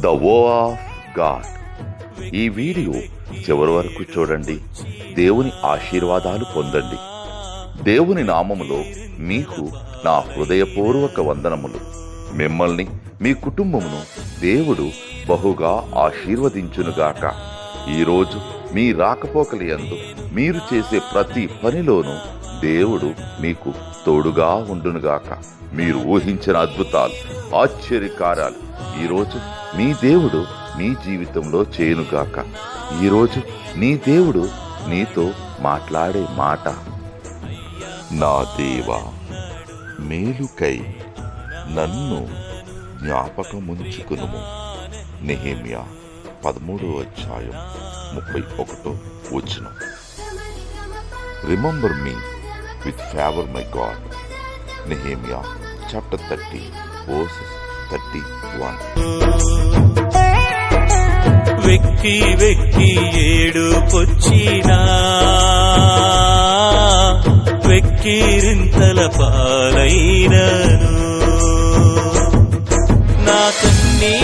The వో of God. ఈ video చివరి వరకు చూడండి. దేవుని ఆశీర్వాదాలు పొందండి. దేవుని నామములో మీకు నా హృదయపూర్వక వందనములు. మిమ్మల్ని మీ కుటుంబమును దేవుడు బహుగా ఆశీర్వదించునుగాక. ఈరోజు మీ రాకపోకలయందు మీరు చేసే ప్రతి పనిలోనూ దేవుడు మీకు తోడుగా ఉండునుగాక. మీరు ఊహించిన అద్భుతాలు, ఆశ్చర్యకార్యాలు ఈరోజు మీ దేవుడు మీ జీవితంలో చేయునుగాక. ఈరోజు నీ దేవుడు నీతో మాట్లాడే మాట, నా దేవా మేలుకై నన్ను జ్ఞాపకముంచుకునుము. Nehemiah 13:31. Remember me with favor, my God. Nehemiah chapter 30 verses 31. వెక్కి వెక్కి ఏడుపొచ్చినా, వెక్కిరింతల పాలైనను, నా కన్నీ